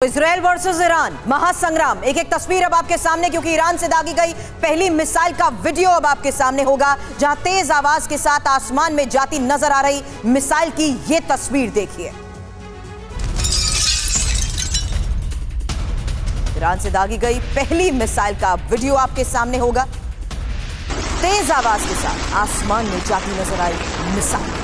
Israel versus Iran महासंग्राम। एक एक तस्वीर अब आपके सामने, क्योंकि ईरान से दागी गई पहली मिसाइल का वीडियो अब आपके सामने होगा, जहां तेज आवाज के साथ आसमान में जाती नजर आ रही मिसाइल की ये तस्वीर देखिए। ईरान से दागी गई पहली मिसाइल का वीडियो आपके सामने होगा। तेज आवाज के साथ आसमान में जाती नजर आई मिसाइल।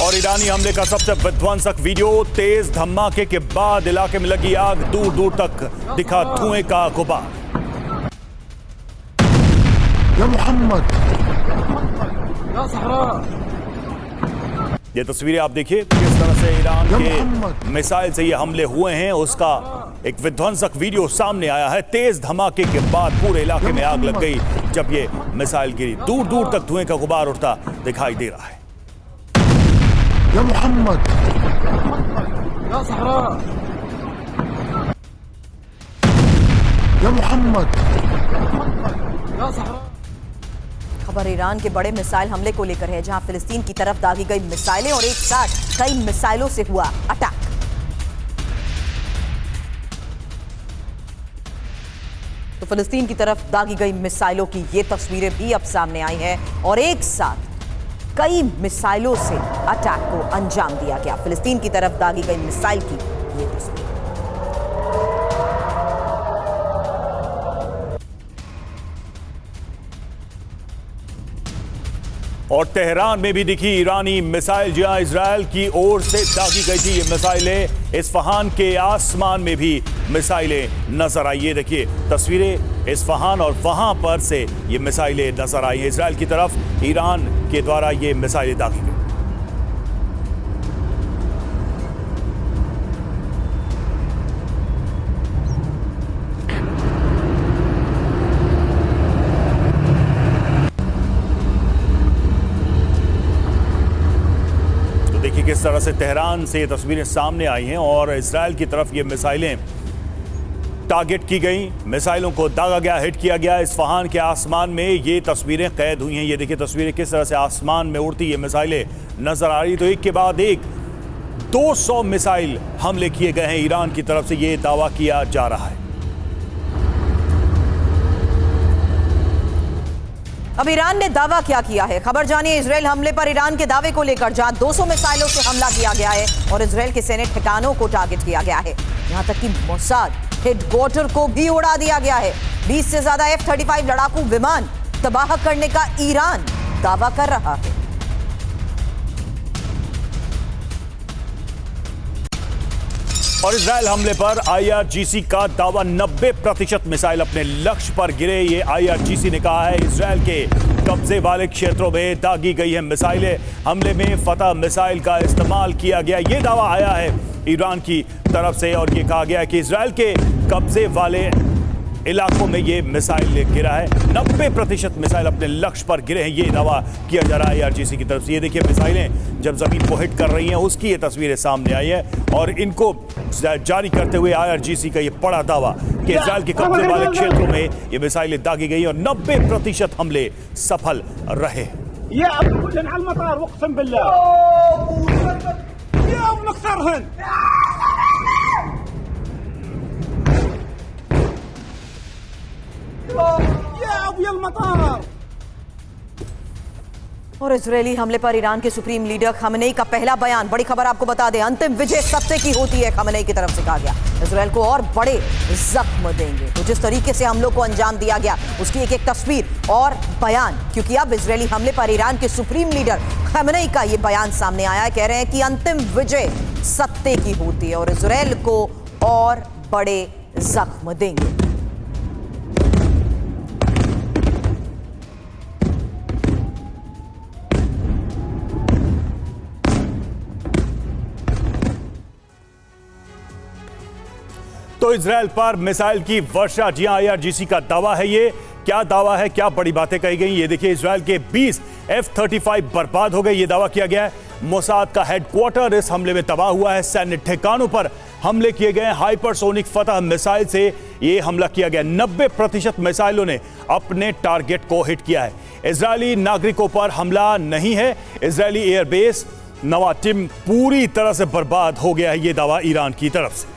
और ईरानी हमले का सबसे विध्वंसक वीडियो। तेज धमाके के बाद इलाके में लगी आग, दूर दूर तक दिखा धुएं का गुबार। या मोहम्मद, ये तस्वीरें आप देखिए किस तरह से ईरान के मिसाइल से ये हमले हुए हैं, उसका एक विध्वंसक वीडियो सामने आया है। तेज धमाके के बाद पूरे इलाके में आग लग गई जब ये मिसाइल गिरी। दूर दूर तक धुएं का गुबार उठता दिखाई दे रहा है। या मोहम्मद, या मोहम्मद। खबर ईरान के बड़े मिसाइल हमले को लेकर है, जहां फिलिस्तीन की तरफ दागी गई मिसाइलें और एक साथ कई मिसाइलों से हुआ अटैक। तो फिलिस्तीन की तरफ दागी गई मिसाइलों की ये तस्वीरें भी अब सामने आई हैं और एक साथ कई मिसाइलों से अटैक को अंजाम दिया गया। फिलिस्तीन की तरफ दागी गई मिसाइल की ये तस्वीर। और तेहरान में भी दिखी ईरानी मिसाइल, जहां इजरायल की ओर से दागी गई थी ये मिसाइलें। इस्फहान के आसमान में भी मिसाइलें नजर आई। ये देखिए तस्वीरें इस्फहान और वहां पर से ये मिसाइलें नजर आई। इजरायल की तरफ ईरान के द्वारा ये मिसाइलें दागी गई। देखिए किस तरह से तेहरान से ये तस्वीरें सामने आई हैं और इजरायल की तरफ ये मिसाइलें टारगेट की गई, मिसाइलों को दागा गया, हिट किया गया। इस्फहान के आसमान में ये तस्वीरें कैद हुई हैं। ये देखिए तस्वीरें किस तरह से आसमान में उड़ती ये मिसाइलें नजर आ रही। तो एक के बाद एक 200 मिसाइल हमले किए गए हैं ईरान की तरफ से, ये दावा किया जा रहा है। अब ईरान ने दावा क्या किया है, खबर जानिए इजरायल हमले पर ईरान के दावे को लेकर, जहां 200 मिसाइलों से हमला किया गया है और इजरायल के सैन्य ठिकानों को टारगेट किया गया है। यहां तक कि मोसाद हेडक्वार्टर को भी उड़ा दिया गया है। 20 से ज्यादा F-35 लड़ाकू विमान तबाह करने का ईरान दावा कर रहा है। और इजरायल हमले पर IRGC का दावा, 90% मिसाइल अपने लक्ष्य पर गिरे। ये IRGC ने कहा है इजरायल के कब्जे वाले क्षेत्रों में दागी गई है मिसाइलें। हमले में फतह मिसाइल का इस्तेमाल किया गया, ये दावा आया है ईरान की तरफ से। और ये कहा गया है कि इजरायल के कब्जे वाले इलाकों में ये मिसाइल गिरा है। 90% मिसाइल अपने लक्ष्य पर गिरे हैं, ये दावा किया जा रहा है IRGC की तरफ से। ये देखिए मिसाइलें जब जमीन को हिट कर रही हैं उसकी ये तस्वीरें सामने आई है और इनको जारी करते हुए IRGC का ये बड़ा दावा कि इजरायल के कब्जे वाले क्षेत्रों में ये मिसाइलें दागी गई और 90% हमले सफल रहे। और इजरायली हमले पर ईरान के सुप्रीम लीडर खमेनेई का पहला बयान। बड़ी खबर आपको बता दें, अंतिम विजय सत्य की होती है, खमेनेई की तरफ से कहा गया। इजरायल को और बड़े जख्म देंगे। तो जिस तरीके से हमलों को अंजाम दिया गया उसकी एक एक तस्वीर और बयान, क्योंकि अब इजरायली हमले पर ईरान के सुप्रीम लीडर खमेनेई का यह बयान सामने आया है। कह रहे हैं कि अंतिम विजय सत्य की होती है और इजरायल को और बड़े जख्म देंगे। तो इजराइल पर मिसाइल की वर्षा, जी हां, IRGC का दावा है। ये क्या दावा है, क्या बड़ी बातें कही गई, ये देखिए। इजराइल के 20 F-35 बर्बाद हो गए, ये दावा किया गया है। मोसाद का हेडक्वार्टर इस हमले में तबाह हुआ है। सैन्य ठिकानों पर हमले किए गए। हाइपरसोनिक फतह मिसाइल से ये हमला किया गया। 90% मिसाइलों ने अपने टारगेट को हिट किया है। इजरायली नागरिकों पर हमला नहीं है। इजरायली एयरबेस नवाटिम पूरी तरह से बर्बाद हो गया है, ये दावा ईरान की तरफ से।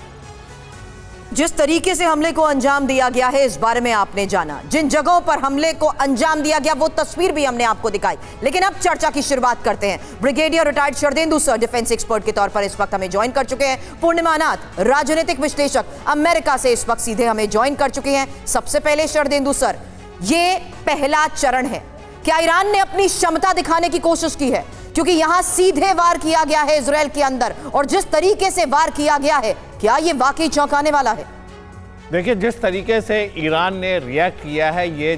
जिस तरीके से हमले को अंजाम दिया गया है, इस बारे में आपने जाना। जिन जगहों पर हमले को अंजाम दिया गया वो तस्वीर भी हमने आपको दिखाई। लेकिन अब चर्चा की शुरुआत करते हैं। Brigadier retired Sharadendu sir defence expert के तौर पर इस वक्त हमें ज्वाइन कर चुके हैं। पूर्णिमा नाथ, राजनीतिक विश्लेषक, अमेरिका से इस वक्त सीधे हमें ज्वाइन कर चुके हैं। सबसे पहले शरदेंदु सर, ये पहला चरण है। क्या ईरान ने अपनी क्षमता दिखाने की कोशिश की है? क्योंकि यहां सीधे वार किया गया है इजराइल के अंदर, और जिस तरीके से वार किया गया है, क्या यह वाकई चौंकाने वाला है? देखिए, जिस तरीके से ईरान ने रिएक्ट किया है, ये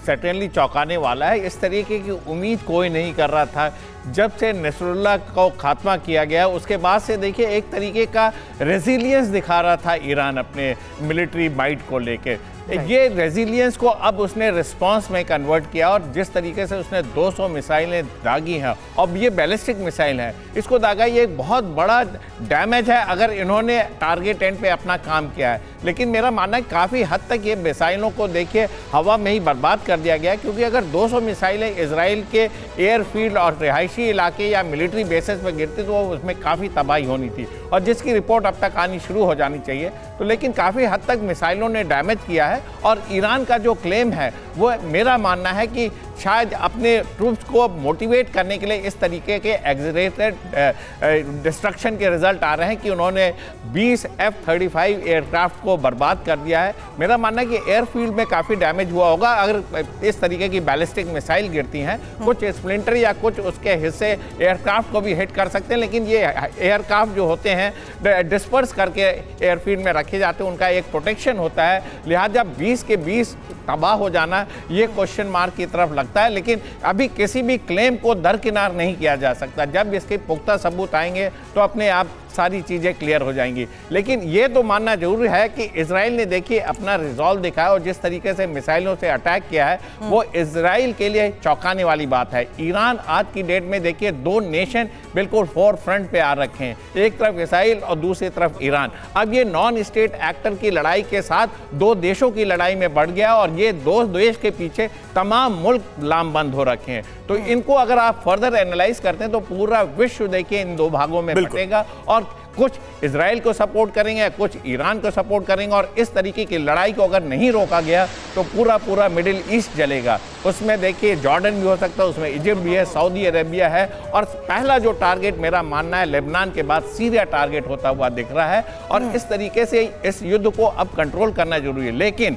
सर्टेनली चौंकाने वाला है। इस तरीके की उम्मीद कोई नहीं कर रहा था। जब से नसरुल्लाह को खात्मा किया गया, उसके बाद से देखिए एक तरीके का रेजिलियंस दिखा रहा था ईरान अपने मिलिट्री माइट को लेके। ये रेजिलियंस को अब उसने रिस्पांस में कन्वर्ट किया, और जिस तरीके से उसने 200 मिसाइलें दागी हैं, अब ये बैलिस्टिक मिसाइल है, इसको दागा, ये एक बहुत बड़ा डैमेज है अगर इन्होंने टारगेट एंड पे अपना काम किया है। लेकिन मेरा मानना है काफ़ी हद तक ये मिसाइलों को देखिए हवा में ही बर्बाद कर दिया गया, क्योंकि अगर 200 मिसाइलें इजराइल के एयरफील्ड और रिहायशी इलाके या मिलिट्री बेसिस पर गिरती तो उसमें काफ़ी तबाही होनी थी, और जिसकी रिपोर्ट अब तक आनी शुरू हो जानी चाहिए। तो लेकिन काफ़ी हद तक मिसाइलों ने डैमेज किया है, और ईरान का जो क्लेम है वो मेरा मानना है कि शायद अपने ट्रूप्स को मोटिवेट करने के लिए इस तरीके के एग्जरेटेड डिस्ट्रक्शन के रिजल्ट आ रहे हैं कि उन्होंने 20 F-35 एयरक्राफ्ट को बर्बाद कर दिया है। मेरा मानना है कि एयरफील्ड में काफ़ी डैमेज हुआ होगा अगर इस तरीके की बैलिस्टिक मिसाइल गिरती हैं। कुछ स्प्लिंटर या कुछ उसके हिस्से एयरक्राफ्ट को भी हिट कर सकते हैं, लेकिन ये एयरक्राफ्ट जो होते हैं डिस्पर्स करके एयरफील्ड में रखे जाते हैं, उनका एक प्रोटेक्शन होता है। लिहाजा 20 के 20 तबाह हो जाना ये क्वेश्चन मार्क की तरफ लगता है। लेकिन अभी किसी भी क्लेम को दरकिनार नहीं किया जा सकता। जब इसके पुख्ता सबूत आएंगे तो अपने आप सारी चीज़ें क्लियर हो जाएंगी। लेकिन ये तो मानना जरूरी है कि इजराइल ने देखिए अपना रिजॉल्व दिखाया, और जिस तरीके से मिसाइलों से अटैक किया है वो इजराइल के लिए चौंकाने वाली बात है। ईरान आज की डेट में देखिए 2 नेशन बिल्कुल फोर फ्रंट पे आ रखे हैं, एक तरफ इजराइल और दूसरी तरफ ईरान। अब ये नॉन स्टेट एक्टर की लड़ाई के साथ 2 देशों की लड़ाई में बढ़ गया, और ये 2 देश के पीछे तमाम मुल्क लामबंद हो रखे हैं। तो इनको अगर आप फर्दर एनालाइज करते हैं तो पूरा विश्व देखिए इन 2 भागों में बटेगा, और कुछ इजराइल को सपोर्ट करेंगे, कुछ ईरान को सपोर्ट करेंगे, और इस तरीके की लड़ाई को अगर नहीं रोका गया तो पूरा मिडिल ईस्ट जलेगा। उसमें देखिए जॉर्डन भी हो सकता है, उसमें इजिप्ट भी है, सऊदी अरेबिया है, और पहला जो टारगेट मेरा मानना है लेबनान के बाद सीरिया टारगेट होता हुआ दिख रहा है। और इस तरीके से इस युद्ध को अब कंट्रोल करना जरूरी है। लेकिन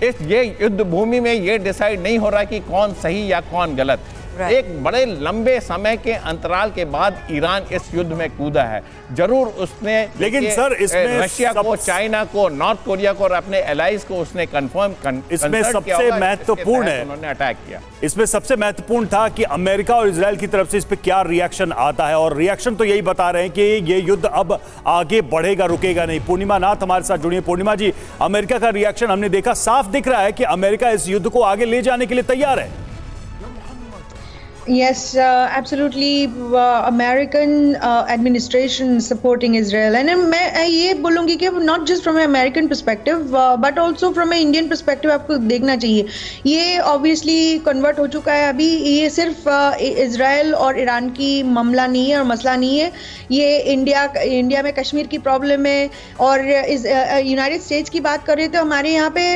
ये युद्ध भूमि में ये डिसाइड नहीं हो रहा कि कौन सही या कौन गलत। एक बड़े लंबे समय के अंतराल के बाद ईरान इस युद्ध में कूदा है। जरूर उसने, लेकिन सर इसमें रशिया को, चाइना को, नॉर्थ कोरिया को और अपने एलाइज को उसने कंफर्म इसमें सबसे महत्वपूर्ण है, उन्होंने अटैक किया। इसमें सबसे महत्वपूर्ण था कि अमेरिका और इजराइल की तरफ से इस पे क्या रिएक्शन आता है, और रिएक्शन तो यही बता रहे हैं कि ये युद्ध अब आगे बढ़ेगा, रुकेगा नहीं। पूर्णिमा नाथ हमारे साथ जुड़िए। पूर्णिमा जी, अमेरिका का रिएक्शन हमने देखा, साफ दिख रहा है कि अमेरिका इस युद्ध को आगे ले जाने के लिए तैयार है। Yes, absolutely. American administration supporting Israel, and मैं ये बोलूँगी कि not just from an American perspective, but also from an Indian perspective आपको देखना चाहिए। ये obviously convert हो चुका है अभी। ये सिर्फ इजराइल और ईरान की मामला नहीं है और मसला नहीं है। ये इंडिया में कश्मीर की प्रॉब्लम है, और यूनाइटेड स्टेट्स की बात करें तो हमारे यहाँ पे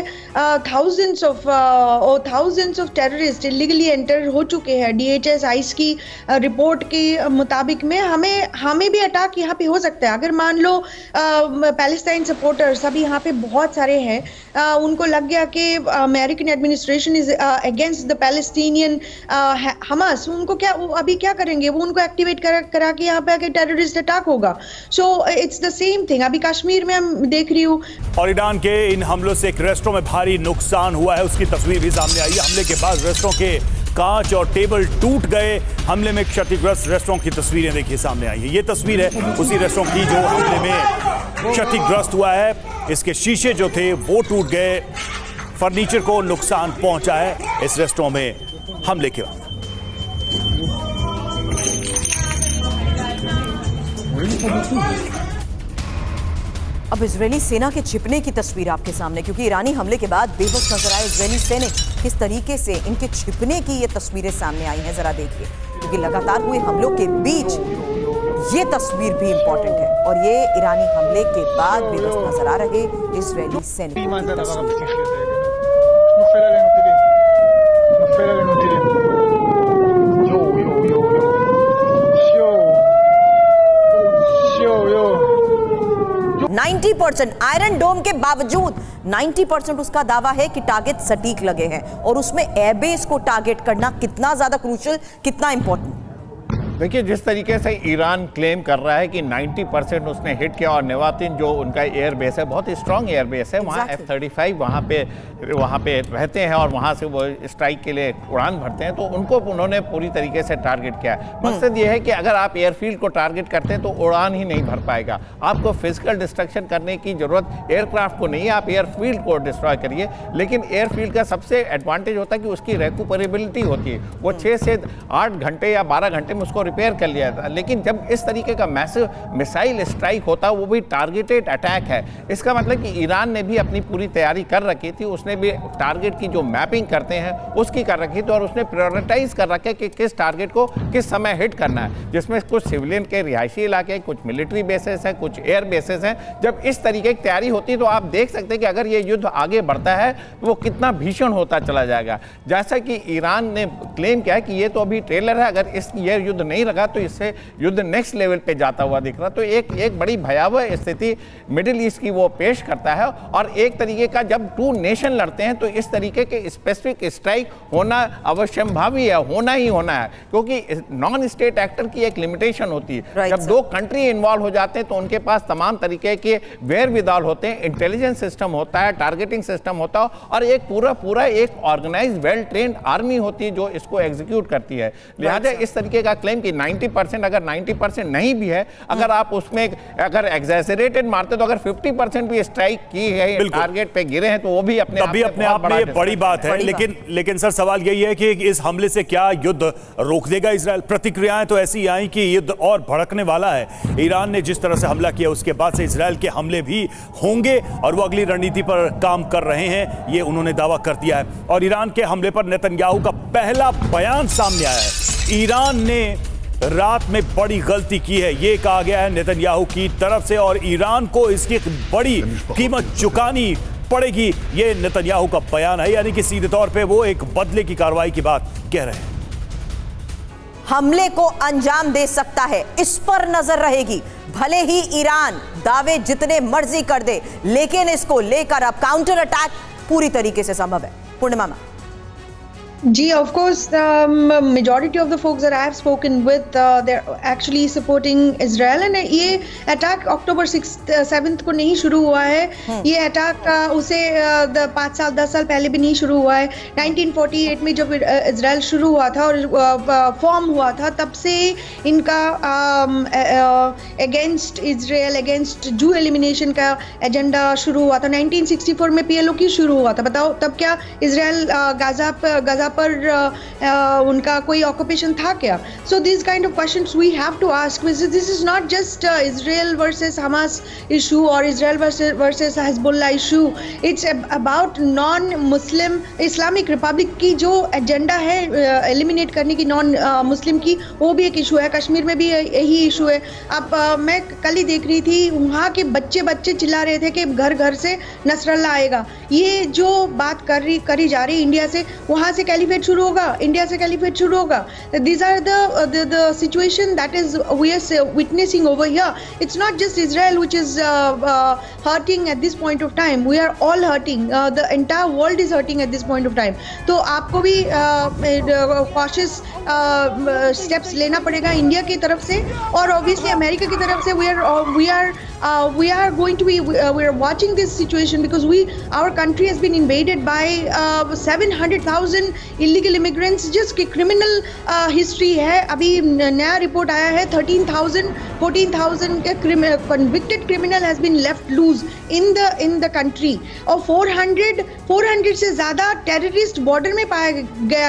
thousands of terrorists illegally enter हो चुके हैं। ICE की रिपोर्ट के मुताबिक में हमें भी अटैक यहाँ पे हो सकता है। अगर मान लो पैलेस्टाइन सपोर्टर्स अभी यहाँ पे बहुत सारे हैं, उनको लग गया कि American administration is against the Palestinian Hamas, उनको अभी क्या करेंगे? वो उनको एक्टिवेट करा के यहाँ पे आके टेररिस्ट अटैक होगा। So it's the same thing अभी कश्मीर में हम देख रही हूँ। और ईरान के इन हमलों से एक रेस्टोरेंट में भारी नुकसान हुआ है, उसकी तस्वीर भी सामने आई है। हमले के बाद रेस्टोरेंट के कांच और टेबल टूट गए। हमले में क्षतिग्रस्त रेस्टोरेंट की तस्वीरें देखिए सामने आई है। ये तस्वीर है उसी रेस्टोरेंट की जो हमले में क्षतिग्रस्त हुआ है। इसके शीशे जो थे वो टूट गए, फर्नीचर को नुकसान पहुंचा है इस रेस्टोरेंट में हमले के बाद। अब इजरायली सेना के छिपने की तस्वीर आपके सामने, क्योंकि ईरानी हमले के बाद बेबस नजर आए इजरायली सैनिक। किस तरीके से इनके छिपने की ये तस्वीरें सामने आई हैं, जरा देखिए, क्योंकि लगातार हुए हमलों के बीच ये तस्वीर भी इंपॉर्टेंट है। और ये ईरानी हमले के बाद बेबस नजर आ रहे इजरायली सैनिक। आयरन डोम के बावजूद 90% उसका दावा है कि टारगेट सटीक लगे हैं, और उसमें एयरबेस को टारगेट करना कितना ज्यादा क्रूशियल, कितना इंपॉर्टेंट। देखिए, जिस तरीके से ईरान क्लेम कर रहा है कि 90% उसने हिट किया, और नेवातिन जो उनका एयर बेस है बहुत स्ट्रांग एयर बेस है, वहाँ F-35 वहाँ पे रहते हैं और वहाँ से वो स्ट्राइक के लिए उड़ान भरते हैं, तो उनको उन्होंने पूरी तरीके से टारगेट किया। मकसद ये है कि अगर आप एयरफील्ड को टारगेट करते हैं तो उड़ान ही नहीं भर पाएगा। आपको फिजिकल डिस्ट्रक्शन करने की जरूरत एयरक्राफ्ट को नहीं है, आप एयरफील्ड को डिस्ट्रॉय करिए। लेकिन एयरफील्ड का सबसे एडवांटेज होता है कि उसकी रेकुपरेबिलिटी होती है, वो 6 से 8 घंटे या 12 घंटे में उसको रिपेयर कर लिया था। लेकिन जब इस तरीके का मैसिव मिसाइल स्ट्राइक होता है, वो भी टारगेटेड अटैक है, इसका मतलब कि ईरान ने भी अपनी पूरी तैयारी कर रखी थी। उसने भी टारगेट की जो मैपिंग करते हैं उसकी कर रखी थी, और उसने प्रायोरिटाइज कर रखा है कि किस टारगेट को किस समय हिट करना है, जिसमें कुछ सिविलियन के रिहायशी इलाके, कुछ मिलिट्री बेसेस हैं, कुछ एयर बेसेस हैं। जब इस तरीके की तैयारी होती है तो आप देख सकते हैं कि अगर ये युद्ध आगे बढ़ता है तो वो कितना भीषण होता चला जाएगा। जैसा कि ईरान ने क्लेम किया है कि ये तो अभी ट्रेलर है, अगर ये युद्ध नहीं लगा तो इससे युद्ध नेक्स्ट लेवल पे जाता हुआ दिख रहा। तो एक बड़ी भयावह स्थिति मिडिल ईस्ट की वो पेश करता है। और एक तरीके का जब 2 नेशन लड़ते हैं तो इस तरीके के स्पेसिफिक स्ट्राइक होना अवश्यंभावी है, होना ही होना है, क्योंकि नॉन स्टेट एक्टर की एक लिमिटेशन होती है। जब 2 कंट्री इन्वॉल्व हो जाते हैं तो उनके पास तमाम तरीके के वेयर-विदाल होते हैं, इंटेलिजेंस सिस्टम होता है, टारगेटिंग सिस्टम होता है, और एक पूरा एक ऑर्गेनाइज वेल ट्रेन्ड आर्मी होती है जो इसको एग्जीक्यूट करती है। लिहाजा इस तरीके का क्लेम कि 90%, अगर 90% नहीं भी है, अगर आप उसमें अगर एग्जैजरेटेड मारते तो अगर 50% भी स्ट्राइक की है, टारगेट पे गिरे हैं, तो वो भी अपने आप में बड़ी बात है। लेकिन सर सवाल यही है कि इस हमले से क्या युद्ध रोक देगा इजराइल? प्रतिक्रियाएं तो ऐसी आई कि युद्ध और भड़कने वाला है। ईरान ने जिस तरह से हमला किया उसके बाद से इजराइल के हमले भी होंगे और वो अगली रणनीति पर काम कर रहे हैं, ये उन्होंने दावा कर दिया है। और ईरान के हमले पर नेतन्याहू का पहला बयान सामने आया है। ईरान ने रात में बड़ी गलती की है, ये कहा गया है नेतन्याहू की तरफ से, और ईरान को इसकी बड़ी कीमत चुकानी पड़ेगी, ये नेतन्याहू का बयान है। यानी कि सीधे तौर पे वो एक बदले की कार्रवाई की बात कह रहे हैं। हमले को अंजाम दे सकता है, इस पर नजर रहेगी। भले ही ईरान दावे जितने मर्जी कर दे, लेकिन इसको लेकर अब काउंटर अटैक पूरी तरीके से संभव है। पूर्णिमा ma'am. Gee, of course, majority of the folks that I have spoken with, they're actually supporting Israel, and ये attack October 6th, 7th को नहीं शुरू हुआ है। ये attack उसे 5 साल 10 साल पहले भी नहीं शुरू हुआ है। 1948 में जब इजराइल शुरू हुआ था और फॉर्म हुआ था, तब से इनका अगेंस्ट इजराइल, अगेंस्ट जू एलिमिनेशन का एजेंडा शुरू हुआ था। 1964 में PLO की शुरू हुआ था। बताओ तब क्या इजराइल गाजा पर उनका कोई ऑक्यूपेशन था क्या? So this kind of questions we have to ask. This is not just Israel versus Hamas issue और Israel versus Hezbollah issue. It's about non Muslim Islamic republic की जो एजेंडा है eliminate करने की, नॉन मुस्लिम की, वो भी एक इशू है। कश्मीर में भी यही इशू है। अब मैं कल ही देख रही थी, वहाँ के बच्चे चिल्ला रहे थे कि घर घर से नसरल्ला आएगा। ये जो बात करी जा रही इंडिया से, वहाँ से कैलिफेट शुरू होगा, इंडिया से कैलिफेट शुरू होगा। These are the situation that is we are witnessing over here. It's not just Israel which is hurting at this point of time. We are all hurting. The entire world is hurting at this point of time. तो आपको भी cautious steps लेना पड़ेगा India की तरफ से, और obviously America की तरफ से। we are we are going to be we are watching this situation because our country has been invaded by 700,000 illegal immigrants. just criminal history है. अभी नया रिपोर्ट आया है 14,000 के convicted criminal has been left loose in the country और 400 से ज्यादा terrorist border में पाया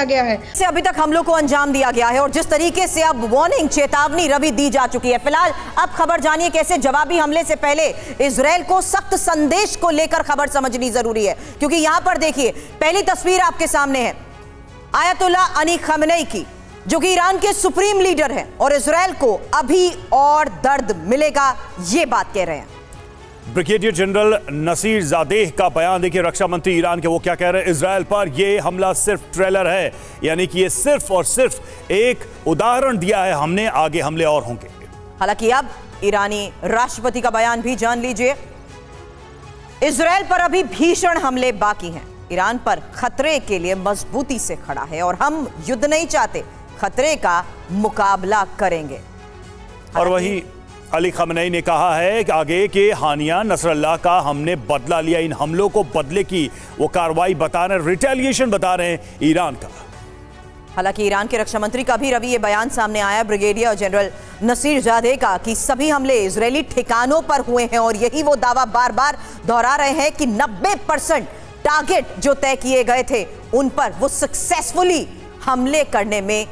गया है. से अभी तक हमलों को अंजाम दिया गया है और जिस तरीके से अब वार्निंग चेतावनी रवि दी जा चुकी है. फिलहाल अब खबर जानिए कैसे जवाबी हमले से पहले इजराइल को सख्त संदेश को लेकर खबर समझनी जरूरी है, क्योंकि यहां पर देखिए पहली तस्वीर आपके सामने है आयतुल्ला अली खमेनी की, जो कि ईरान के सुप्रीम लीडर हैं और इजराइल को अभी और दर्द मिलेगा ये बात कह रहे हैं. ब्रिगेडियर जनरल नसीर ज़ादेह का बयान देखिए. रक्षा मंत्री ईरान के वो क्या कह रहे हैं, इजराइल पर ये हमला सिर्फ ट्रेलर है, यानी कि ये सिर्फ और सिर्फ एक उदाहरण दिया है हमने, आगे हमले और होंगे. हालांकि अब ईरानी राष्ट्रपति का बयान भी जान लीजिए. इजराइल पर अभी भीषण हमले बाकी हैं. ईरान पर खतरे के लिए मजबूती से खड़ा है और हम युद्ध नहीं चाहते, खतरे का मुकाबला करेंगे. और वही अली खमेनी ने कहा है कि आगे के हानिया नसरल्लाह का हमने बदला लिया. इन हमलों को बदले की वो कार्रवाई बता रहे हैं, रिटेलिएशन बता रहे हैं ईरान का. हालांकि ईरान के रक्षा मंत्री का भी रवि ये बयान सामने आया ब्रिगेडियर जनरल नसीर ज़ादेह का कि सभी हमले इजरायली ठिकानों पर हुए हैं और यही वो दावा बार बार दोहरा रहे हैं कि 90% टारगेट जो तय किए गए थे उन पर वो सक्सेसफुली हमले करने में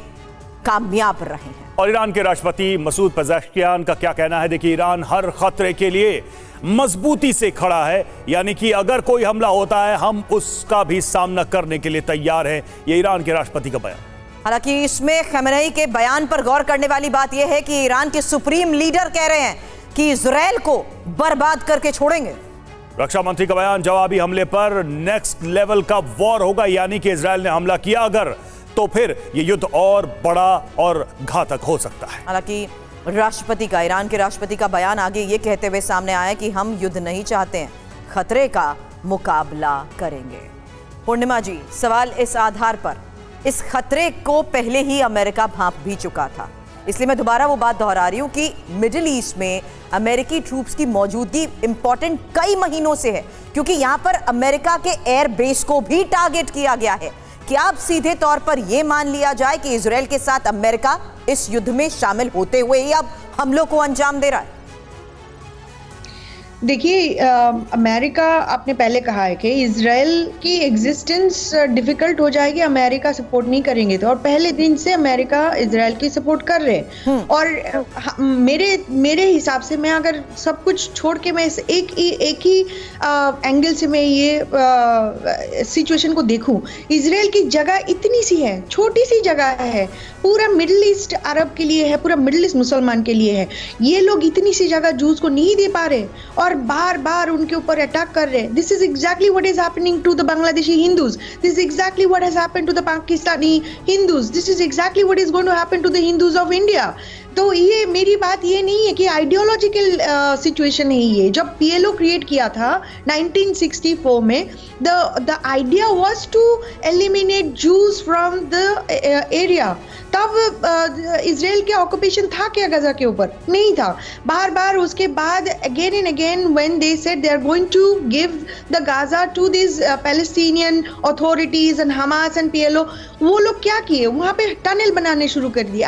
कामयाब रहे हैं. और ईरान के राष्ट्रपति मसूद पेज़ेश्कियान का क्या कहना है, देखिए ईरान हर खतरे के लिए मजबूती से खड़ा है, यानी कि अगर कोई हमला होता है हम उसका भी सामना करने के लिए तैयार हैं. ये ईरान के राष्ट्रपति का बयान. हालांकि इसमें खमेनी के बयान पर गौर करने वाली बात यह है कि ईरान के सुप्रीम लीडर कह रहे हैं कि इजराइल को बर्बाद करके छोड़ेंगे. रक्षा मंत्री का बयान, जवाबी हमले पर नेक्स्ट लेवल का वॉर होगा, यानी कि इजराइल ने हमला किया अगर तो फिर ये युद्ध और बड़ा और घातक हो सकता है. हालांकि राष्ट्रपति का, ईरान के राष्ट्रपति का बयान आगे ये कहते हुए सामने आया कि हम युद्ध नहीं चाहते हैं, खतरे का मुकाबला करेंगे. पूर्णिमा जी, सवाल इस आधार पर, इस खतरे को पहले ही अमेरिका भांप भी चुका था, इसलिए मैं दोबारा वो बात दोहरा रही हूं कि मिडिल ईस्ट में अमेरिकी ट्रूप्स की मौजूदगी इंपॉर्टेंट कई महीनों से है, क्योंकि यहां पर अमेरिका के एयर बेस को भी टारगेट किया गया है. क्या अब सीधे तौर पर यह मान लिया जाए कि इजराइल के साथ अमेरिका इस युद्ध में शामिल होते हुए ही अब हमलों को अंजाम दे रहा है? देखिए, अमेरिका, आपने पहले कहा है कि इजराइल की एग्जिस्टेंस डिफिकल्ट हो जाएगी अमेरिका सपोर्ट नहीं करेंगे तो, और पहले दिन से अमेरिका इजराइल की सपोर्ट कर रहे हैं. और मेरे हिसाब से, मैं अगर सब कुछ छोड़ के मैं एक ही एंगल से मैं ये सिचुएशन को देखूं, इजराइल की जगह इतनी सी है, छोटी सी जगह है, पूरा मिडिल ईस्ट अरब के लिए है, पूरा मिडिल ईस्ट मुसलमान के लिए है. ये लोग इतनी सी जगह जूस को नहीं दे पा रहे और बार बार उनके ऊपर अटैक कर रहे हैं. This is exactly what is happening to the Bangladeshi Hindus. This is exactly what has happened to the Pakistani Hindus. This is exactly what is going to happen to the Hindus of India. तो ये मेरी बात ये नहीं है कि आइडियोलॉजिकल सिचुएशन है. ये जब पीएलओ क्रिएट किया था 1964 में, the idea was to eliminate Jews from the area. तब इजराइल के ऑक्यूपेशन था क्या गजा के ऊपर? नहीं था. बार बार उसके बाद again and again when they said they are going to give the Gaza to this Palestinian authorities and Hamas and PLO, वो लोग क्या किए? वहां पे टनल बनाने शुरू कर दिए.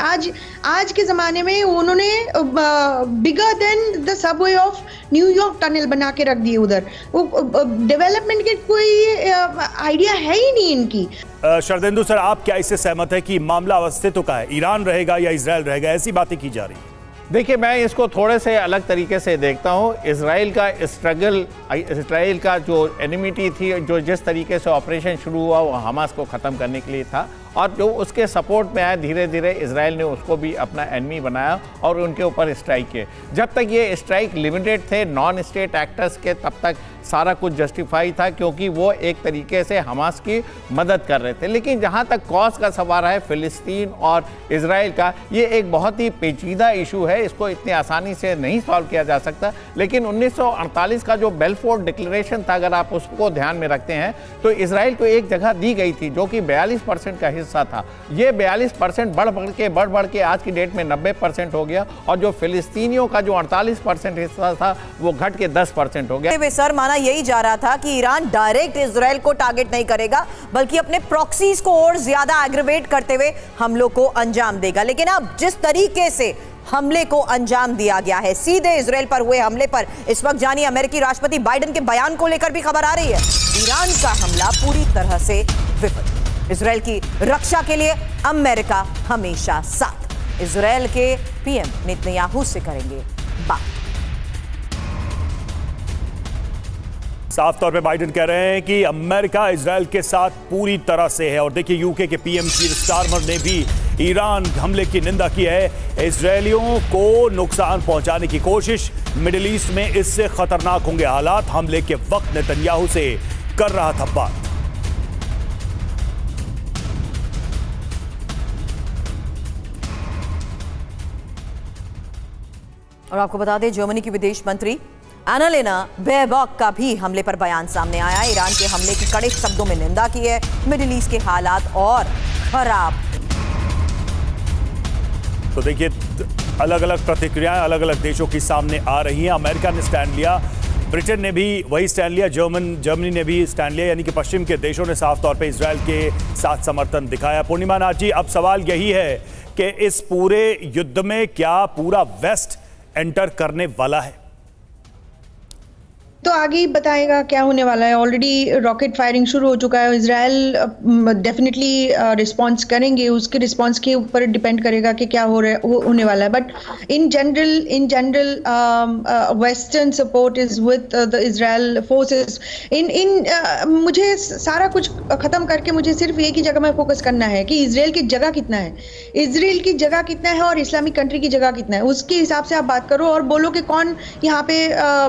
आज के जमाने में उन्होंने bigger than the Subway of New York tunnel बना के रख दिए उधर. डेवलपमेंट के कोई आइडिया है ही नहीं इनकी. शरदेंदु सर, आप क्या इससे सहमत है कि मामला अस्तित्व का है, ईरान रहेगा या इजराइल रहेगा, ऐसी बातें की जा रही है? देखिए, मैं इसको थोड़े से अलग तरीके से देखता हूँ. इजराइल का स्ट्रगल, इजराइल का जो एनिमिटी थी, जो जिस तरीके से ऑपरेशन शुरू हुआ वो हमास को ख़त्म करने के लिए था, और जो उसके सपोर्ट में आया, धीरे धीरे इजराइल ने उसको भी अपना एनिमी बनाया और उनके ऊपर स्ट्राइक किए. जब तक ये स्ट्राइक लिमिटेड थे, नॉन स्टेट एक्टर्स के, तब तक सारा कुछ जस्टिफाई था, क्योंकि वो एक तरीके से हमास की मदद कर रहे थे. लेकिन जहाँ तक कॉज का सवाल है फिलिस्तीन और इजराइल का, ये एक बहुत ही पेचीदा इशू है. इसको इतनी आसानी से नहीं सॉल्व किया जा सकता. लेकिन 1948 का जो बेलफोर डिक्लेरेशन था, अगर आप उसको ध्यान में रखते हैं, तो इजराइल को एक जगह दी गई थी जो कि 42% का हिस्सा था, ये 42% बढ़ बढ़ के आज की डेट में 90% हो गया, और जो फिलिस्तीनियों का जो 48% हिस्सा था वो घट के 10% हो गया। सर, माना यही जा रहा था कि ईरान डायरेक्ट इजराइल को टारगेट नहीं करेगा, बल्कि अपने प्रॉक्सीज को और ज्यादा एग्रीवेट करते हुए हमलों को अंजाम देगा। लेकिन अब जिस तरीके से हमले को अंजाम दिया गया है, सीधे इजराइल पर हुए हमले पर इस वक्त जानिए अमेरिकी राष्ट्रपति बाइडेन के बयान को लेकर भी खबर आ रही है। ईरान का हमला पूरी तरह से विफल। इजराइल की रक्षा के लिए अमेरिका हमेशा साथ। इजराइल के पीएम नेतन्याहू से करेंगे बात। साफ तौर पे बाइडेन कह रहे हैं कि अमेरिका इजराइल के साथ पूरी तरह से है। और देखिए, यूके के पीएम कीर स्टारमर ने भी ईरान हमले की निंदा की है। इजरायलियों को नुकसान पहुंचाने की कोशिश, मिडिल ईस्ट में इससे खतरनाक होंगे हालात। हमले के वक्त नेतन्याहू से कर रहा था बात। और आपको बता दें, जर्मनी की विदेश मंत्री एनालेना बेयरबॉक का भी हमले पर बयान सामने आया। ईरान के हमले की कड़े शब्दों में निंदा की है। मिडिल ईस्ट के हालात और खराब। तो देखिए, अलग अलग प्रतिक्रियाएं अलग अलग देशों की सामने आ रही हैं। अमेरिका ने स्टैंड लिया, ब्रिटेन ने भी वही स्टैंड लिया, जर्मनी ने भी स्टैंड लिया, यानी कि पश्चिम के देशों ने साफ तौर पे इजराइल के साथ समर्थन दिखाया। पूर्णिमा नाथ जी, अब सवाल यही है कि इस पूरे युद्ध में क्या पूरा वेस्ट एंटर करने वाला है? तो आगे ही बताएगा क्या होने वाला है। ऑलरेडी रॉकेट फायरिंग शुरू हो चुका है। इजराइल डेफिनेटली रिस्पॉन्स करेंगे, उसके रिस्पॉन्स के ऊपर डिपेंड करेगा कि क्या होने वाला है। But in general western support is with the Israel forces. मुझे सारा कुछ खत्म करके मुझे सिर्फ एक ही जगह में फोकस करना है कि इजराइल की जगह कितना है, इजराइल की जगह कितना है और इस्लामिक कंट्री की जगह कितना है। उसके हिसाब से आप बात करो और बोलो कि कौन यहाँ पे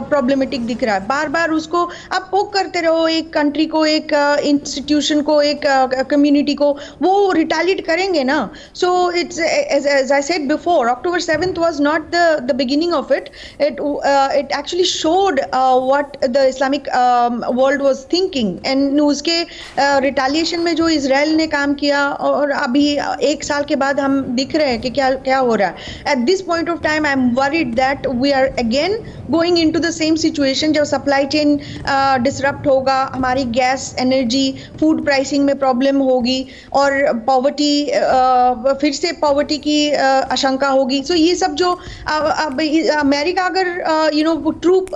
प्रॉब्लमेटिक दिख रहा है। बार बार उसको आप पोक करते रहो, एक कंट्री को, एक इंस्टीट्यूशन को, एक कम्युनिटी को, वो रिटालिएट करेंगे ना। So it's as I said before, October 7th was not the beginning of it. It actually showed what the Islamic world was thinking, and उसके रिटालिएशन में जो इजराइल ने काम किया और अभी एक साल के बाद हम दिख रहे हैं कि क्या क्या हो रहा है। At this point of time, I'm worried that we are again going into the same situation जब सप्लाई चेन डिसरप्ट होगा, हमारी गैस, एनर्जी, फूड प्राइसिंग में प्रॉब्लम होगी और पॉवर्टी, फिर से पॉवर्टी की आशंका होगी। सो ये सब जो अमेरिका अगर ट्रूप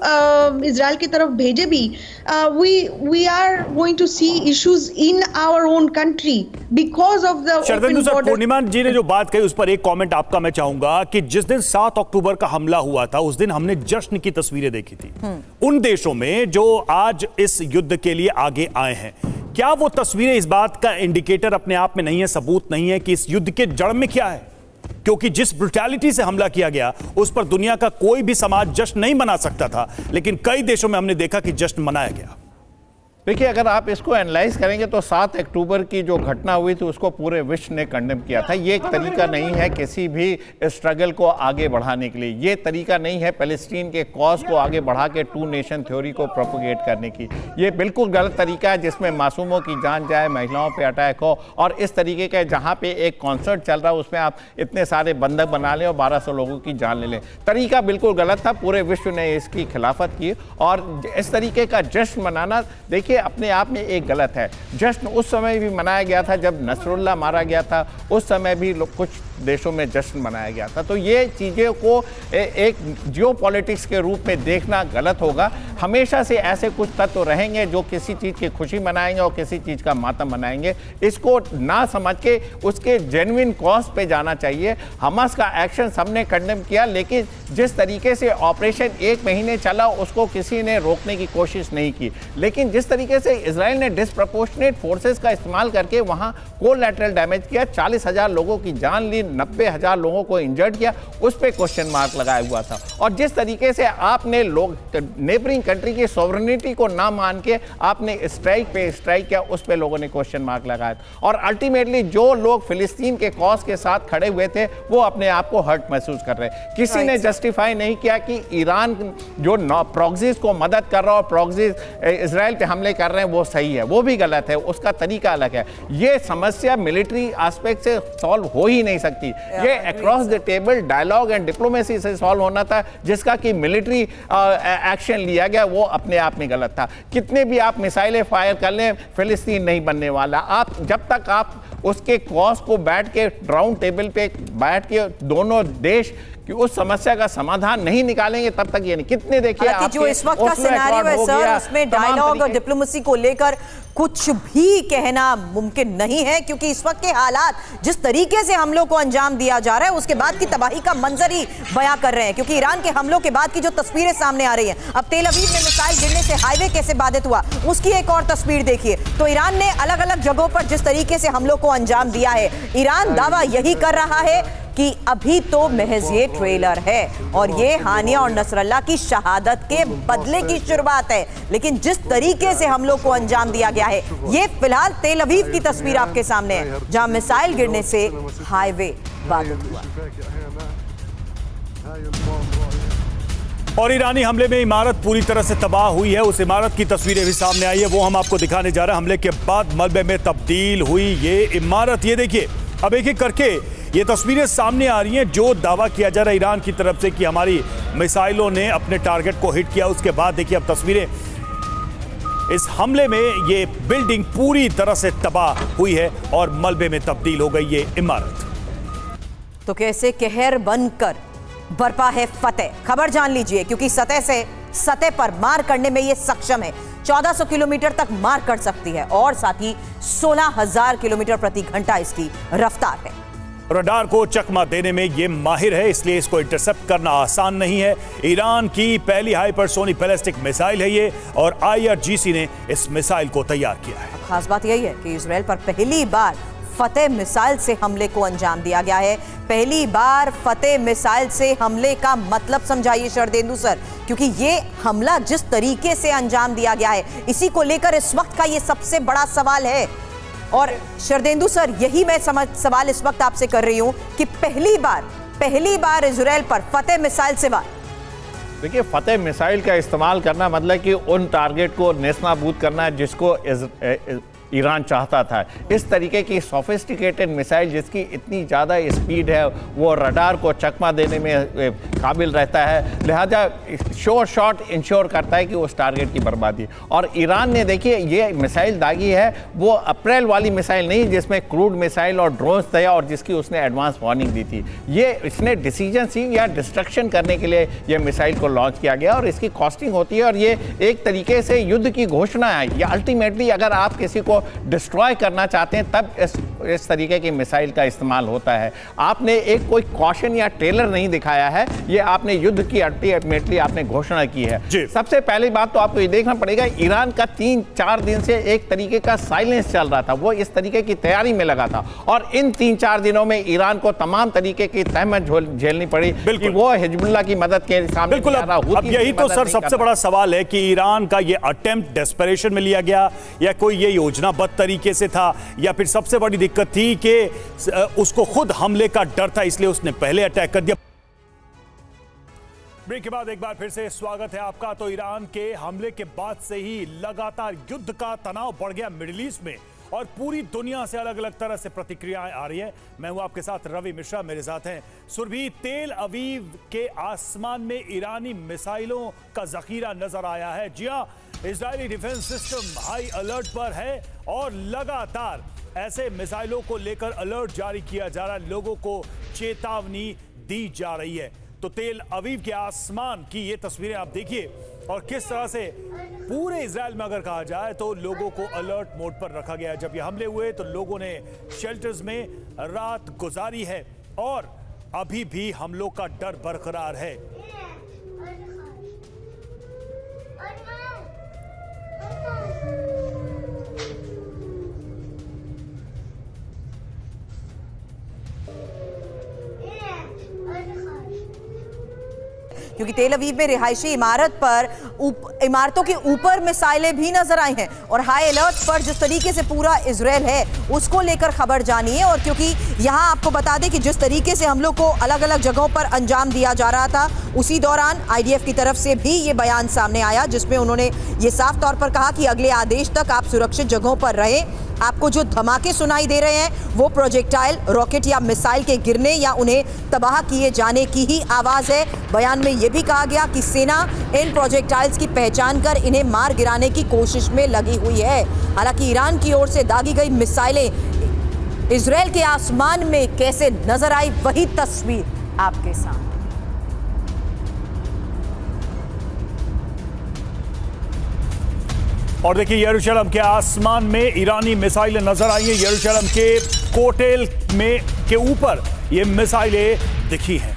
इजराइल की तरफ भेजे भी, we are going to see issues in our own country because of the open border. Purnima ji ने जो बात कही उस पर एक कमेंट आपका मैं चाहूंगा कि जिस दिन 7 अक्टूबर का हमला हुआ था उस दिन हमने जश्न की तस्वीरें देखी थी उन देशों में जो आज इस युद्ध के लिए आगे आए हैं। क्या वो तस्वीरें इस बात का इंडिकेटर अपने आप में नहीं है, सबूत नहीं है कि इस युद्ध के जड़ में क्या है? क्योंकि जिस ब्रुटैलिटी से हमला किया गया उस पर दुनिया का कोई भी समाज जश्न नहीं मना सकता था, लेकिन कई देशों में हमने देखा कि जश्न मनाया गया। देखिए, अगर आप इसको एनालाइज करेंगे तो 7 अक्टूबर की जो घटना हुई थी उसको पूरे विश्व ने कंडेम किया था। ये एक तरीका नहीं है किसी भी स्ट्रगल को आगे बढ़ाने के लिए, ये तरीका नहीं है पैलेस्टीन के कॉज को आगे बढ़ा के 2 नेशन थ्योरी को प्रोपोगेट करने की। ये बिल्कुल गलत तरीका है जिसमें मासूमों की जान जाए, महिलाओं पे अटैक हो, और इस तरीके का जहाँ पे एक कॉन्सर्ट चल रहा है उसमें आप इतने सारे बंधक बना लें और 1200 लोगों की जान ले लें। तरीका बिल्कुल गलत था, पूरे विश्व ने इसकी खिलाफत की। और इस तरीके का जश्न मनाना देखिए अपने आप में एक गलत है। जश्न उस समय भी मनाया गया था जब नसरुल्लाह मारा गया था, उस समय भी कुछ देशों में जश्न मनाया गया था। तो ये चीज़ों को एक जियोपॉलिटिक्स के रूप में देखना गलत होगा। हमेशा से ऐसे कुछ तत्व रहेंगे जो किसी चीज़ की खुशी मनाएंगे और किसी चीज़ का मातम मनाएंगे। इसको ना समझ के उसके जेन्युइन कॉज पे जाना चाहिए। हमास का एक्शन सबने कंडेम किया, लेकिन जिस तरीके से ऑपरेशन 1 महीने चला उसको किसी ने रोकने की कोशिश नहीं की। लेकिन जिस तरीके से इजराइल ने डिसप्रपोर्शनेट फोर्सेस का इस्तेमाल करके वहाँ कोलैटरल डैमेज किया, 40,000 लोगों की जान ली, 90,000 लोगों को इंजर्ड किया, उस पर क्वेश्चन मार्क लगाया हुआ था। और जिस तरीके से आपने लोग नेबरिंग कंट्री की सॉवरेनिटी को ना मान के आपने स्ट्राइक पे स्ट्राइक किया, उस पे लोगों ने क्वेश्चन मार्क लगाया। और अल्टीमेटली जो लोग फिलिस्तीन के कॉज के साथ खड़े हुए थे वो अपने आप को हर्ट महसूस कर रहे हैं। किसी ने जस्टिफाई नहीं किया कि ईरान जो प्रॉक्सीज को मदद कर रहा है और प्रॉक्सीज इजराइल पे हमले कर रहे हैं वो सही है, वो भी गलत है, उसका तरीका अलग है। ये समस्या मिलिट्री एस्पेक्ट से सॉल्व हो ही नहीं सकती। ये across the table dialogue and diplomacy से सॉल्व होना था, जिसका कि मिलिट्री एक्शन लिया गया वो अपने आप में गलत था। कितने भी आप मिसाइलें फायर कर लें, फिलिस्तीन नहीं बनने वाला। आप जब तक आप उसके कॉज को बैठ के राउंड टेबल पे बैठ के दोनों देश कि उस समस्या का समाधान नहीं निकालेंगे तब तक ये नहीं। कितने देखिए जो इस वक्त का सिनेरियो है सर, उसमें डायलॉग और डिप्लोमेसी को लेकर कुछ भी कहना मुमकिन नहीं है, क्योंकि इस वक्त के हालात जिस तरीके से हमलों को अंजाम दिया जा रहा है उसके बाद की तबाही का मंजर ही बयां कर रहे हैं। क्योंकि ईरान के हमलों के बाद की जो तस्वीरें सामने आ रही हैं, अब तेल अवीव में मिसाइल गिरने से हाईवे कैसे बाधित हुआ उसकी एक और तस्वीर देखिए। तो ईरान ने अलग अलग जगहों पर जिस तरीके से हमलों को अंजाम दिया है, ईरान दावा यही कर रहा है कि अभी तो महज ये ट्रेलर है और ये हानिया और नसरल्ला की शहादत के बदले की शुरुआत है। लेकिन जिस तरीके से हम लोग को अंजाम दिया गया है, ये फिलहाल तेल अवीव की तस्वीर आपके सामने है, जहां मिसाइल गिरने से हाईवे बाधित हुआ। और ईरानी हमले में इमारत पूरी तरह से तबाह हुई है। उस इमारत की तस्वीरें भी सामने आई है, वो हम आपको दिखाने जा रहे हैं। हमले के बाद मलबे में तब्दील हुई ये इमारत, ये देखिए। अब एक एक करके ये तस्वीरें सामने आ रही हैं। जो दावा किया जा रहा है ईरान की तरफ से कि हमारी मिसाइलों ने अपने टारगेट को हिट किया, उसके बाद देखिए अब तस्वीरें। इस हमले में ये बिल्डिंग पूरी तरह से तबाह हुई है और मलबे में तब्दील हो गई ये इमारत। तो कैसे कहर बनकर बरपा है फतेह, खबर जान लीजिए, क्योंकि सतह से सतह पर मार करने में ये सक्षम है। 1400 किलोमीटर तक मार कर सकती है और साथ ही 16,000 किलोमीटर प्रति घंटा इसकी रफ्तार है। रडार को चकमा देने में ये माहिर है, इसलिए इसको इंटरसेप्ट करना आसान नहीं है। ईरान की पहली हाइपरसोनिक बैलिस्टिक मिसाइल है ये, और IRGC ने इस मिसाइल को तैयार किया है। खास बात यही है कि इजराइल पर पहली बार फतेह मिसाइल से हमले को अंजाम दिया गया है। पहली बार फतेह मिसाइल से हमले का मतलब समझाइए शरदेंदु सर, क्योंकि ये हमला जिस तरीके से अंजाम दिया गया है, इसी को लेकर इस वक्त का ये सबसे बड़ा सवाल है। और शरदेंदु सर, यही मैं सवाल इस वक्त आपसे कर रही हूं कि पहली बार इजराइल पर फतेह मिसाइल से वार। देखिए, फतेह मिसाइल का इस्तेमाल करना मतलब कि उन टारगेट को नेस्तनाबूद करना है जिसको ईरान चाहता था। इस तरीके की सोफिस्टिकेटेड मिसाइल जिसकी इतनी ज़्यादा स्पीड है, वो रडार को चकमा देने में काबिल रहता है, लिहाजा श्योर शॉट इंश्योर करता है कि उस टारगेट की बर्बादी। और ईरान ने देखिए ये मिसाइल दागी है, वो अप्रैल वाली मिसाइल नहीं जिसमें क्रूड मिसाइल और ड्रोन्स थे और जिसकी उसने एडवांस वार्निंग दी थी। ये इसने डिसीजन सी या डिस्ट्रक्शन करने के लिए ये मिसाइल को लॉन्च किया गया और इसकी कॉस्टिंग होती है और ये एक तरीके से युद्ध की घोषणा है। या अल्टीमेटली अगर आप किसी को डिस्ट्रॉय करना चाहते हैं तब इस तरीके की मिसाइल का इस्तेमाल होता है। आपने एक कोई कॉशन या ट्रेलर नहीं दिखाया है, ये आपने युद्ध की अल्टीमेटली आपने घोषणा की है। सबसे पहली बात तो आपको ये देखना पड़ेगा, ईरान का 3-4 दिन से एक तरीके का साइलेंस चल रहा था, वो इस तरीके की तैयारी में लगा था और इन 3-4 दिनों में ईरान को तमाम तरीके की तहमत झेलनी पड़ी कि वो हिजबुल्लाह की मदद के सामने। बिल्कुल, अब यही तो सर सबसे बड़ा सवाल है कि ईरान का ये अटेम्प्ट डेस्परेशन में लिया गया या कोई ये योजना तरीके से था, या फिर सबसे बड़ी दिक्कत थी कि उसको खुद हमले का डर था इसलिए उसने पहले अटैक कर दिया। ब्रेक के बाद एक बार फिर से स्वागत है आपका। तो ईरान के हमले के बाद से ही लगातार युद्ध का तनाव बढ़ गया मिडिल ईस्ट में और पूरी दुनिया से अलग अलग तरह से प्रतिक्रियाएं आ रही हैं। मैं हूं आपके साथ रवि मिश्रा, मेरे साथ हैं सुरभि। तेल अवीव के आसमान में ईरानी मिसाइलों का जखीरा नजर आया है। जी हां, Israeli defence system high alert पर है और लगातार ऐसे मिसाइलों को लेकर अलर्ट जारी किया जा रहा है, लोगों को चेतावनी दी जा रही है। तो तेल अवीव के आसमान की ये तस्वीरें आप देखिए और किस तरह से पूरे इजराइल में अगर कहा जाए तो लोगों को अलर्ट मोड पर रखा गया है। जब ये हमले हुए तो लोगों ने शेल्टर्स में रात गुजारी है और अभी भी हमलों का डर बरकरार है। क्योंकि तेल अवीव में रिहायशी इमारतों के ऊपर मिसाइलें भी नजर आई हैं और हाई अलर्ट पर जिस तरीके से पूरा इजराइल है उसको लेकर खबर जानिए। और क्योंकि यहां आपको बता दें कि जिस तरीके से हमलों को अलग अलग जगहों पर अंजाम दिया जा रहा था, उसी दौरान आईडीएफ की तरफ से भी ये बयान सामने आया जिसमें उन्होंने ये साफ तौर पर कहा कि अगले आदेश तक आप सुरक्षित जगहों पर रहें। आपको जो धमाके सुनाई दे रहे हैं वो प्रोजेक्टाइल, रॉकेट या मिसाइल के गिरने या उन्हें तबाह किए जाने की ही आवाज है। बयान में यह भी कहा गया कि सेना इन प्रोजेक्टाइल्स की पहचान कर इन्हें मार गिराने की कोशिश में लगी हुई है। हालांकि ईरान की ओर से दागी गई मिसाइलें इजराइल के आसमान में कैसे नजर आई, वही तस्वीर आपके सामने। और देखिए यरूशलेम के आसमान में ईरानी मिसाइलें नजर आई हैं। यरूशलेम के कोटेल में के ऊपर ये मिसाइलें दिखी हैं।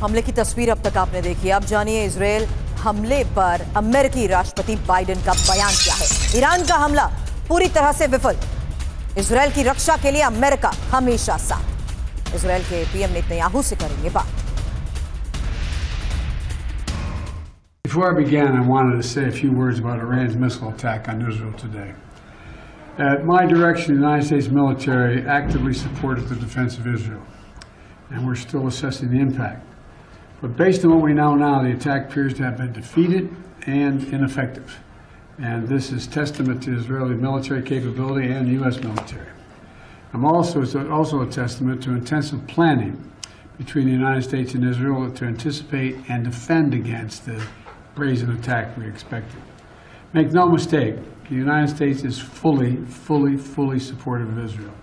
हमले की तस्वीर अब तक आपने देखी। अब जानिए इजराइल हमले पर अमेरिकी राष्ट्रपति बाइडेन का बयान क्या है। ईरान का हमला पूरी तरह से विफल, इजराइल की रक्षा के लिए अमेरिका हमेशा साथ। इजराइल के पीएम नेतन्याहू से करेंगे बात। Before I began, I wanted to say a few words about Iran's missile attack on Israel today. At my direction, the United States military actively supported the defense of Israel, and we're still assessing the impact. But based on what we know now, the attack appears to have been defeated and ineffective. And this is testament to Israeli military capability and U.S. military. Also a testament to intensive planning between the United States and Israel to anticipate and defend against the brazen attack we expected. Make no mistake, the United States is fully supportive of Israel.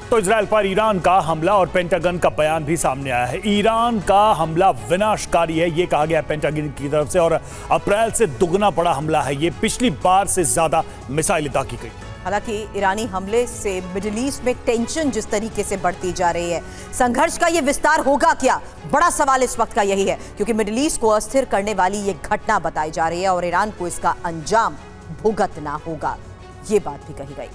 तो Israel पर Iran का हमला और pentagon का बयान भी सामने आया है। ईरान का हमला विनाशकारी है, ये कहा गया पेंटागन की तरफ से, और अप्रैल से दुगना बड़ा हमला है। ये पिछली बार से ज्यादा मिसाइलें दागी गई। हालांकि ईरानी हमले से मिडिल ईस्ट में टेंशन जिस तरीके से बढ़ती जा रही है, संघर्ष का ये विस्तार होगा क्या, बड़ा सवाल इस वक्त का यही है, क्योंकि मिडिल ईस्ट को अस्थिर करने वाली ये घटना बताई जा रही है और ईरान को इसका अंजाम भुगतना होगा, ये बात भी कही गई।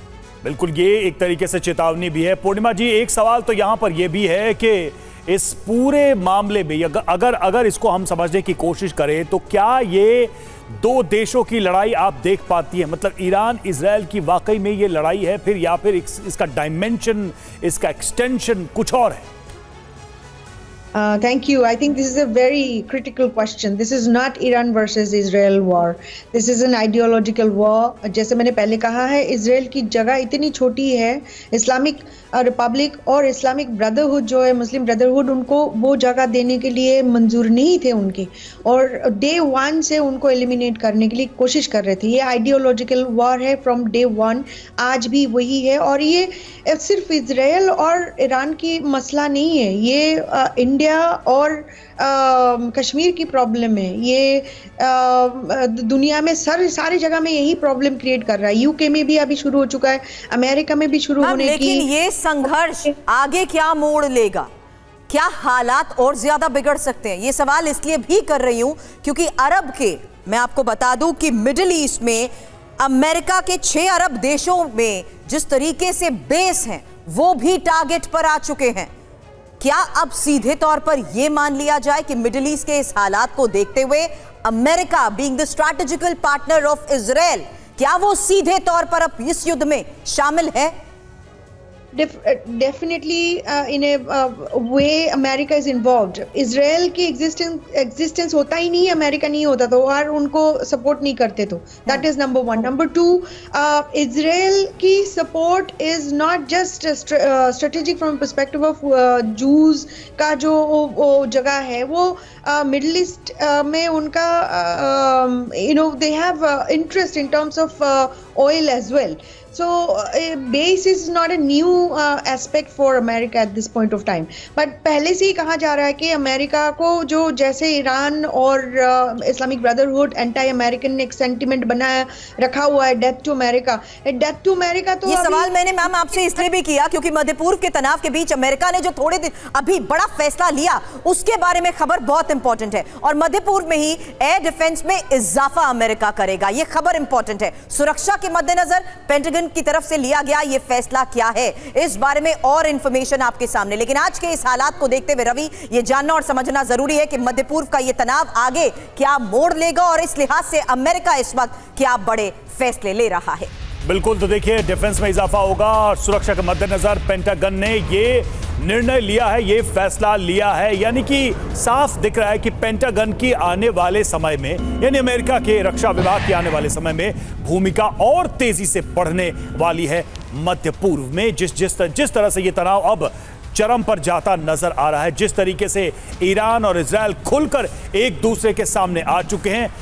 बिल्कुल, ये एक तरीके से चेतावनी भी है। पूर्णिमा जी, एक सवाल तो यहां पर यह भी है कि इस पूरे मामले में अगर इसको हम समझने की कोशिश करें तो क्या ये दो देशों की लड़ाई आप देख पाती है? मतलब ईरान इजराइल की वाकई में ये लड़ाई है फिर, या फिर इसका डायमेंशन, इसका एक्सटेंशन कुछ और है? Thank you. I think this is a very critical question. This is not Iran versus Israel war. This is an ideological war. जैसे मैंने पहले कहा है, इजराइल की जगह इतनी छोटी है, इस्लामिक रिपब्लिक और इस्लामिक ब्रदरहुड जो है, मुस्लिम ब्रदरहुड, उनको वो जगह देने के लिए मंजूर नहीं थे उनकी, और डे वन से उनको एलिमिनेट करने के लिए कोशिश कर रहे थे। ये आइडियोलॉजिकल वॉर है फ्रॉम डे वन, आज भी वही है। और ये सिर्फ इजराइल और ईरान की मसला नहीं है, ये इंडिया और कश्मीर की प्रॉब्लम है। ये दुनिया में सारी जगह में यही प्रॉब्लम क्रिएट कर रहा है। यूके में भी अभी शुरू हो चुका है, अमेरिका में भी शुरू होने की। लेकिन ये संघर्ष आगे क्या मोड़ लेगा, क्या हालात और ज्यादा बिगड़ सकते हैं, ये सवाल इसलिए भी कर रही हूं क्योंकि अरब के, मैं आपको बता दूं कि मिडिल ईस्ट में अमेरिका के 6 अरब देशों में जिस तरीके से बेस हैं वो भी टारगेट पर आ चुके हैं। क्या अब सीधे तौर पर यह मान लिया जाए कि मिडिल ईस्ट के इस हालात को देखते हुए America being the strategical partner of Israel, क्या वो सीधे तौर पर अब इस युद्ध में शामिल है? Definitely in a way America is involved. Israel की existence होता ही नहीं, अमेरिका नहीं होता तो, और उनको सपोर्ट नहीं करते तो, that is number one. Number two, Israel की support is not just strategic from perspective of Jews का जो जगह है, वो Middle East में उनका they have interest in terms of oil as well. So base is not a new aspect for America at this point of time. But पहले से ही कहा जा रहा है कि अमेरिका को जो जैसे ईरान और इस्लामिक ब्रदरहुड एंटी अमेरिकन एक सेंटिमेंट बनाया रखा हुआ है, death to America, death to America. तो ये सवाल मैंने मैम आपसे इसलिए भी किया क्योंकि मध्य पूर्व के तनाव के बीच अमेरिका ने जो थोड़े दिन अभी बड़ा फैसला लिया उसके बारे में खबर बहुत इंपॉर्टेंट है और मध्य पूर्व में ही एयर डिफेंस में इजाफा अमेरिका करेगा। ये खबर इंपॉर्टेंट है। सुरक्षा के मद्देनजर पेंटागन की तरफ से लिया गया ये फैसला क्या है, इस बारे में और इंफॉर्मेशन आपके सामने। लेकिन आज के इस हालात को देखते हुए रवि, ये जानना और समझना जरूरी है कि मध्य पूर्व का ये तनाव आगे क्या मोड़ लेगा और इस लिहाज से अमेरिका इस वक्त क्या बड़े फैसले ले रहा है। बिल्कुल, तो देखिए डिफेंस में इजाफा होगा और सुरक्षा के मद्देनजर पेंटागन ने ये निर्णय लिया है, ये फैसला लिया है। यानी कि साफ दिख रहा है कि पेंटागन की आने वाले समय में, यानी अमेरिका के रक्षा विभाग की आने वाले समय में भूमिका और तेजी से बढ़ने वाली है मध्य पूर्व में। जिस तरह से ये तनाव अब चरम पर जाता नजर आ रहा है, जिस तरीके से ईरान और इजराइल खुलकर एक दूसरे के सामने आ चुके हैं,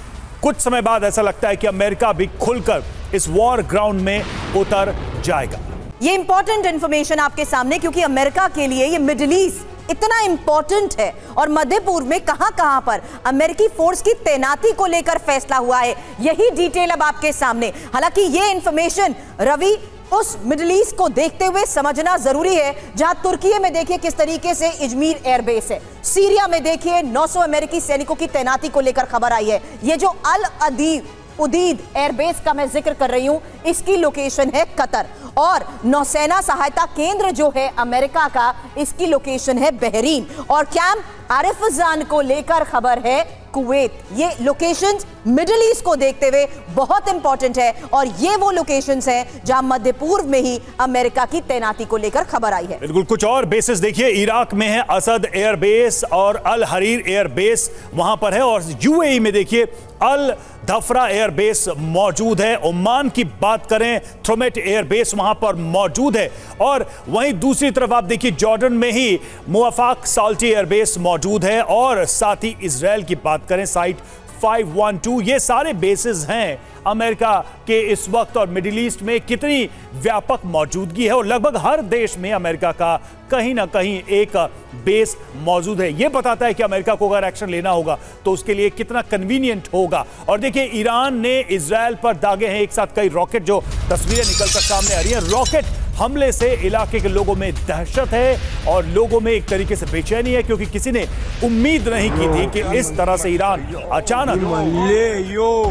कुछ समय बाद ऐसा लगता है कि अमेरिका भी खुलकर इस वॉर ग्राउंड में उतर जाएगा। ये इंपॉर्टेंट इंफॉर्मेशन आपके सामने क्योंकि अमेरिका के लिए ये मिडिल ईस्ट इतना इंपॉर्टेंट है और मध्य पूर्व में कहां पर अमेरिकी फोर्स की तैनाती को लेकर फैसला हुआ है, यही डिटेल अब आपके सामने। हालांकि ये इंफॉर्मेशन रवि उस मिडिल ईस्ट को देखते हुए समझना जरूरी है जहां तुर्की में देखिए किस तरीके से इजमीर एयरबेस है, सीरिया में देखिए 900 अमेरिकी सैनिकों की तैनाती को लेकर खबर आई है। ये जो अल उदीद एयरबेस का मैं जिक्र कर रही हूं, इसकी लोकेशन है कतर और नौसेना सहायता केंद्र जो है अमेरिका का, इसकी लोकेशन है बहरीन और कैंप आरिफजान को लेकर खबर है कुवैत। ये लोकेशंस मिडिल ईस्ट को देखते हुए बहुत इंपॉर्टेंट है और ये वो लोकेशंस हैं जहां मध्य पूर्व में ही अमेरिका की तैनाती को लेकर खबर आई है। बिल्कुल, कुछ और बेसेस देखिए, इराक में है असद एयरबेस और अल हरीर एयरबेस वहां पर है और यूएई में देखिए अल धफरा एयरबेस मौजूद है। ओमान की बात करें, थ्रोमेट एयरबेस वहां पर मौजूद है और वहीं दूसरी तरफ आप देखिए जॉर्डन में ही मुआफाक साल्टी एयरबेस मौजूद है और साथ ही इजराइल की बात करें साइट 512। ये सारे बेसेस हैं अमेरिका के इस वक्त और मिडिल ईस्ट में कितनी व्यापक मौजूदगी है और लगभग हर देश में अमेरिका का कहीं ना कहीं एक बेस मौजूद है। यह बताता है कि अमेरिका को अगर एक्शन लेना होगा तो उसके लिए कितना कन्वीनियंट होगा। और देखिए ईरान ने इजराइल पर दागे हैं एक साथ कई रॉकेट, जो तस्वीरें निकलकर सामने आ रही हैं। रॉकेट हमले से इलाके के लोगों में दहशत है और लोगों में एक तरीके से बेचैनी है क्योंकि किसी ने उम्मीद नहीं की थी कि इस तरह से ईरान अचानक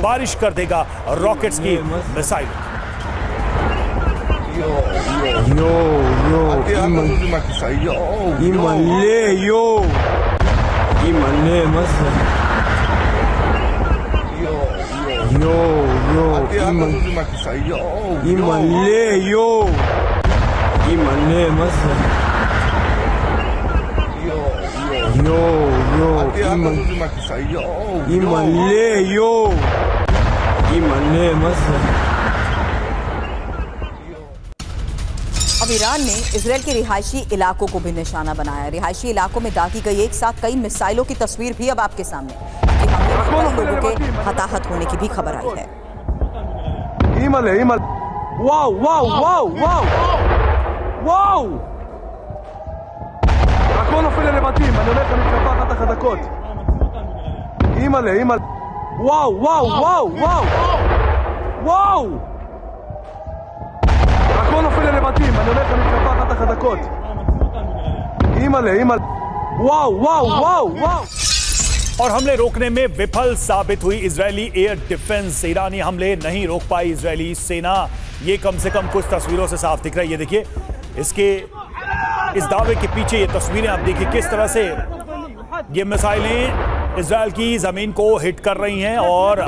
बारिश कर देगा रॉकेट्स की मिसाइल। अब ईरान ने इजराइल के रिहायशी इलाकों को भी निशाना बनाया है। रिहायशी इलाकों में दागी गई एक साथ कई मिसाइलों की तस्वीर भी अब आपके सामने, कई लोगों के हताहत होने की भी खबर आई है। Wow wow wow wow wow, הכל נופל ללבטים, אני הולך למתקפה אחת החזקות. אימא'לה, אימא'לה. וואו, וואו, וואו, וואו. וואו. הכל נופל ללבטים, אני הולך למתקפה אחת החזקות. אימא'לה, אימא'לה. וואו, wow wow wow. और हमले रोकने में विफल साबित हुई इजरायली एयर डिफेंस। ईरानी हमले नहीं रोक पाई इजरायली सेना, ये कम से कम कुछ तस्वीरों से साफ दिख रहा है। ये देखिए, इस दावे के पीछे ये तस्वीरें आप देखिए किस तरह से ये मिसाइलें इजरायल की जमीन को हिट कर रही हैं और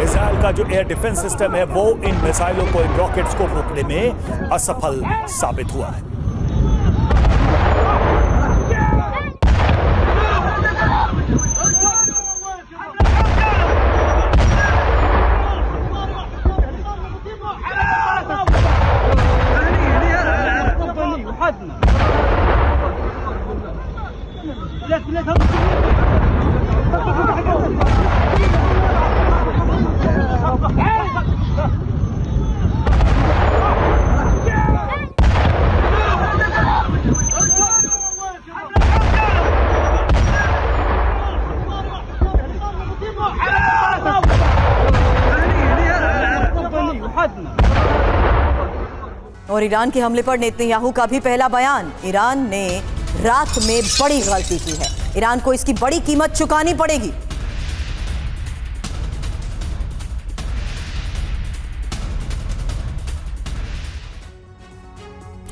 इजरायल का जो एयर डिफेंस सिस्टम है वो इन मिसाइलों को, इन रॉकेट्स को रोकने में असफल साबित हुआ है। और ईरान के हमले पर नेतन्याहू का भी पहला बयान। ईरान ने रात में बड़ी गलती की है, ईरान को इसकी बड़ी कीमत चुकानी पड़ेगी।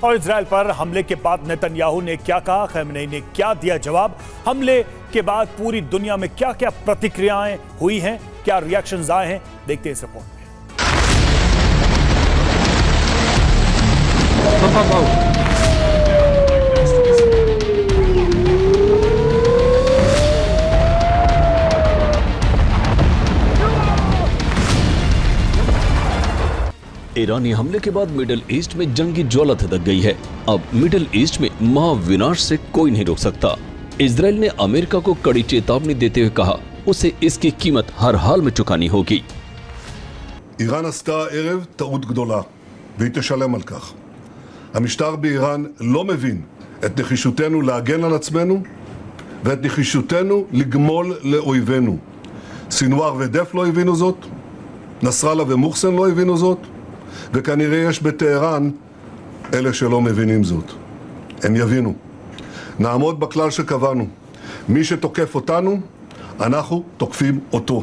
और इजराइल पर हमले के बाद नेतन्याहू ने क्या कहा, खamenei ने क्या दिया जवाब, हमले के बाद पूरी दुनिया में क्या क्या प्रतिक्रियाएं हुई हैं, क्या रिएक्शंस आए हैं, देखते हैं इस रिपोर्ट में। ईरानी हमले के बाद मिडिल ईस्ट में जंगी ज्वाला धधक गई है। अब मिडिल ईस्ट में महाविनाश से कोई नहीं रोक सकता। इजराइल ने अमेरिका को कड़ी चेतावनी देते हुए कहा उसे इसकी कीमत हर हाल में चुकानी होगी। איראן עשתה הערב טעות גדולה, והיא תשלם על כך. המשטר באיראן לא מבין את נחישותנו להגן על עצמנו, ואת נחישותנו לגמול לאויבינו. סינואר ודף לא הבינו זאת, נסראללה ומוחסן לא הבינו זאת, וכנראה יש בטהרן אלה שלא מבינים זאת. הם יבינו. נעמוד בכלל שקבענו. מי שתוקף אותנו, אנחנו תוקפים אותו.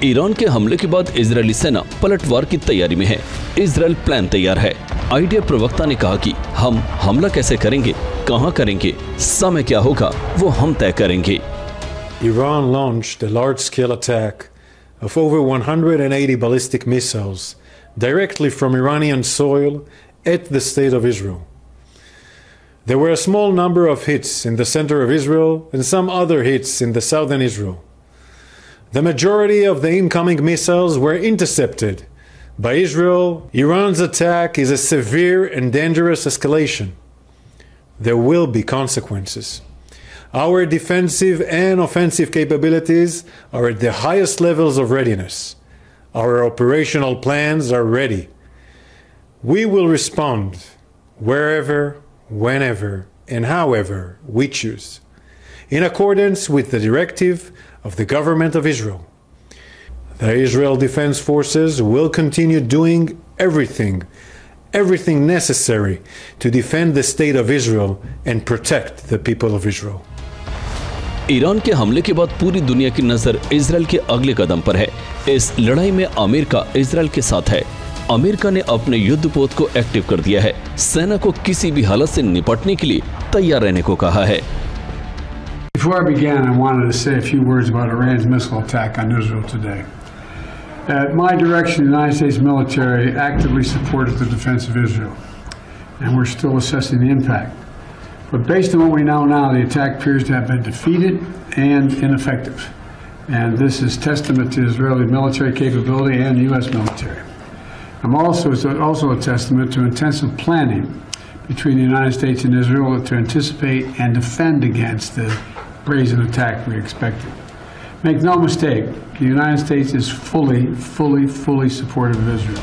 ईरान के हमले के बाद इजरायली सेना पलटवार की तैयारी में है। इजरायल प्लान तैयार है। आईडीएफ प्रवक्ता ने कहा कि हम हमला कैसे करेंगे, कहां करेंगे, समय क्या होगा, वो हम तय करेंगे। Iran launched a large-scale attack of over 180 ballistic missiles directly from Iranian soil at the state of Israel. There were a small number of hits in the center of Israel and some other hits in the southern Israel. The majority of the incoming missiles were intercepted by Israel. Iran's attack is a severe and dangerous escalation. There will be consequences. Our defensive and offensive capabilities are at the highest levels of readiness. Our operational plans are ready. We will respond wherever, whenever, and however we choose, in accordance with the directive of the government of Israel. The Israel Defense Forces will continue doing everything necessary to defend the state of Israel and protect the people of Israel. Iran के हमले के बाद पूरी दुनिया की नजर Israel के अगले कदम पर है। इस लड़ाई में अमेरिका इजरायल के साथ है। अमेरिका ने अपने युद्धपोत को एक्टिव कर दिया है। सेना को किसी भी हालत से निपटने के लिए तैयार रहने को कहा है। Before I began, I wanted to say a few words about Iran's missile attack on Israel today. At my direction, the United States military actively supported the defense of Israel, and we're still assessing the impact. But based on what we know now, the attack appears to have been defeated and ineffective. And this is testament to Israeli military capability and U.S. military. It's also a testament to intensive planning between the United States and Israel to anticipate and defend against the brazen attack we expected. Make no mistake, the United States is fully supportive of Israel.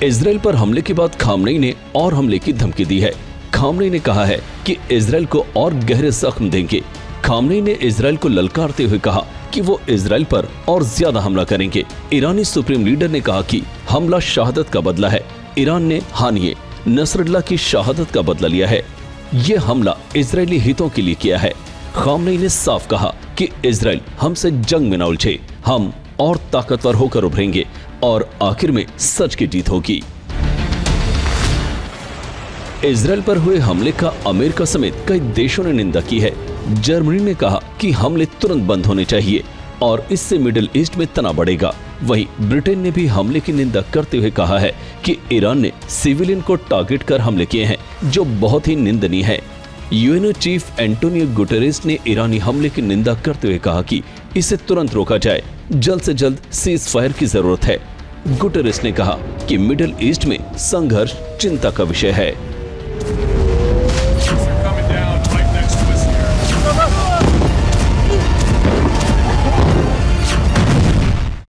Israel पर हमले के बाद Khamenei ने और हमले की धमकी दी है। खामनेई ने कहा है कि इजरायल को और गहरे जख्म देंगे। खामनेई ने इजरायल को ललकारते हुए कहा कि वो इजरायल पर और ज्यादा हमला करेंगे। ईरानी सुप्रीम लीडर ने कहा कि हमला शहादत का बदला है। ईरान ने हानिए नसरुल्लाह की शहादत का बदला लिया है। ये हमला इजरायली हितों के लिए किया है। खामनेई ने साफ कहा कि इजरायल हमसे जंग में न उलझे, हम और ताकतवर होकर उभरेंगे और आखिर में सच की जीत होगी। इजरायल पर हुए हमले का अमेरिका समेत कई देशों ने निंदा की है। जर्मनी ने कहा कि हमले तुरंत बंद होने चाहिए और इससे मिडिल ईस्ट में तनाव बढ़ेगा। वहीं ब्रिटेन ने भी हमले की निंदा करते हुए कहा है कि ईरान ने सिविलियन को टारगेट कर हमले किए हैं, जो बहुत ही निंदनीय है। यूएनओ चीफ एंटोनियो गुटेरेस ने ईरानी हमले की निंदा करते हुए कहा कि इसे तुरंत रोका जाए, जल्द से जल्द सीज फायर की जरूरत है। गुटेरेस ने कहा कि मिडिल ईस्ट में संघर्ष चिंता का विषय है।